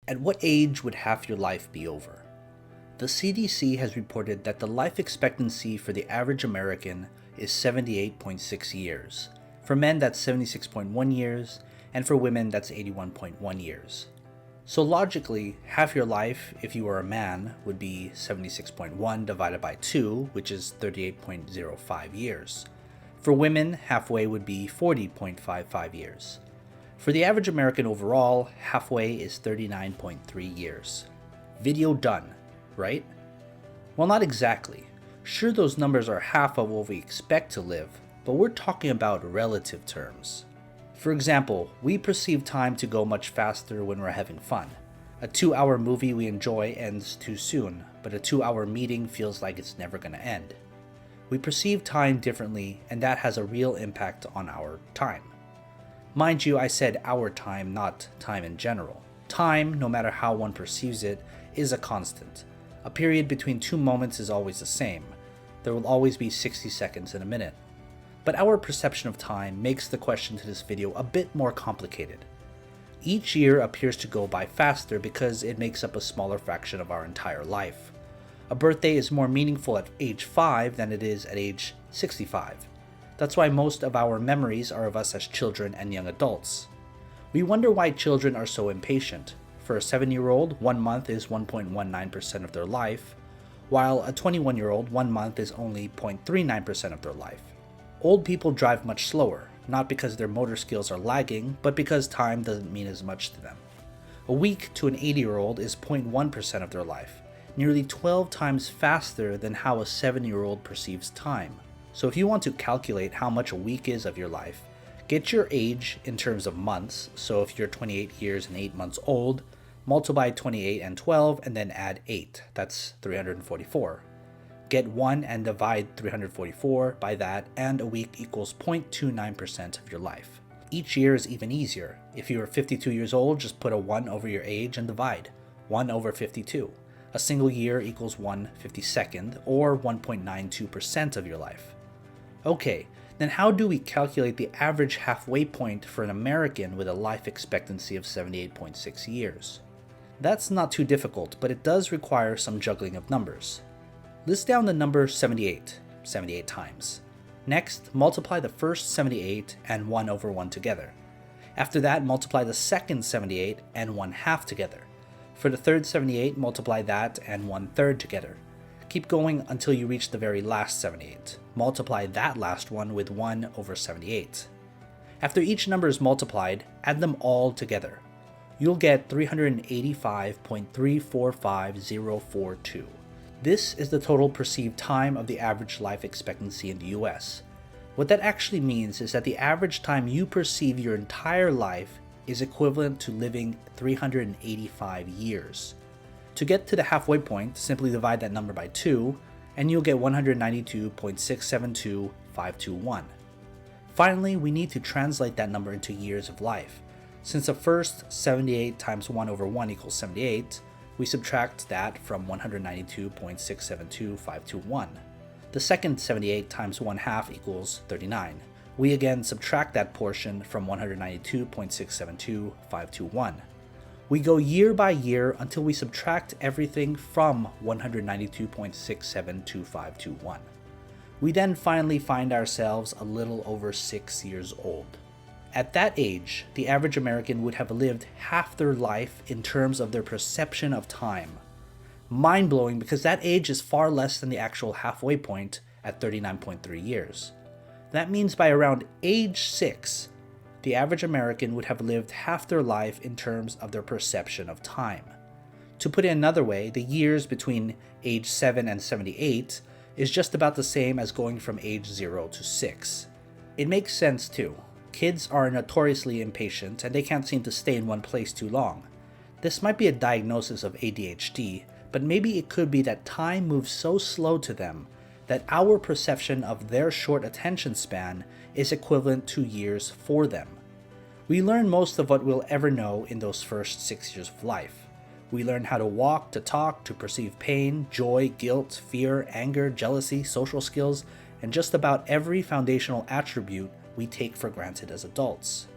At what age would half your life be over? The CDC has reported that the life expectancy for the average American is 78.6 years. For men, that's 76.1 years, and for women, that's 81.1 years. So logically, half your life, if you were a man, would be 76.1 divided by 2, which is 38.05 years. For women, halfway would be 40.55 years. For the average American overall, halfway is 39.3 years. Video done, right? Well, not exactly. Sure, those numbers are half of what we expect to live, but we're talking about relative terms. For example, we perceive time to go much faster when we're having fun. A 2-hour movie we enjoy ends too soon, but a 2-hour meeting feels like it's never going to end. We perceive time differently, and that has a real impact on our time. Mind you, I said our time, not time in general. Time, no matter how one perceives it, is a constant. A period between two moments is always the same. There will always be 60 seconds in a minute. But our perception of time makes the question to this video a bit more complicated. Each year appears to go by faster because it makes up a smaller fraction of our entire life. A birthday is more meaningful at age 5 than it is at age 65. That's why most of our memories are of us as children and young adults. We wonder why children are so impatient. For a 7-year-old, 1 month is 1.19% of their life, while a 21-year-old, 1 month is only 0.39% of their life. Old people drive much slower, not because their motor skills are lagging, but because time doesn't mean as much to them. A week to an 80-year-old is 0.1% of their life, nearly 12 times faster than how a 7-year-old perceives time. So if you want to calculate how much a week is of your life, get your age in terms of months. So if you're 28 years and 8 months old, multiply 28 and 12 and then add 8. That's 344. Get 1 and divide 344 by that, and a week equals 0.29% of your life. Each year is even easier. If you are 52 years old, just put a 1 over your age and divide. 1 over 52. A single year equals 1/52nd, or 1.92% of your life. Okay, then how do we calculate the average halfway point for an American with a life expectancy of 78.6 years? That's not too difficult, but it does require some juggling of numbers. List down the number 78 times. Next, multiply the first 78 and 1 over 1 together. After that, multiply the second 78 and 1/2 together. For the third 78, multiply that and 1/3 together. Keep going until you reach the very last 78. Multiply that last one with 1 over 78. After each number is multiplied, add them all together. You'll get 385.345042. This is the total perceived time of the average life expectancy in the US. What that actually means is that the average time you perceive your entire life is equivalent to living 385 years. To get to the halfway point, simply divide that number by 2, and you'll get 192.672521. Finally, we need to translate that number into years of life. Since the first 78 times 1 over 1 equals 78, we subtract that from 192.672521. The second 78 times 1/2 equals 39. We again subtract that portion from 192.672521. We go year by year until we subtract everything from 192.672521. We then finally find ourselves a little over 6 years old. At that age, the average American would have lived half their life in terms of their perception of time. Mind-blowing, because that age is far less than the actual halfway point at 39.3 years. That means by around age 6, the average American would have lived half their life in terms of their perception of time. To put it another way, the years between age 7 and 78 is just about the same as going from age 0 to 6. It makes sense too. Kids are notoriously impatient and they can't seem to stay in one place too long. This might be a diagnosis of ADHD, but maybe it could be that time moves so slow to them that our perception of their short attention span is equivalent to years for them. We learn most of what we'll ever know in those first 6 years of life. We learn how to walk, to talk, to perceive pain, joy, guilt, fear, anger, jealousy, social skills, and just about every foundational attribute we take for granted as adults.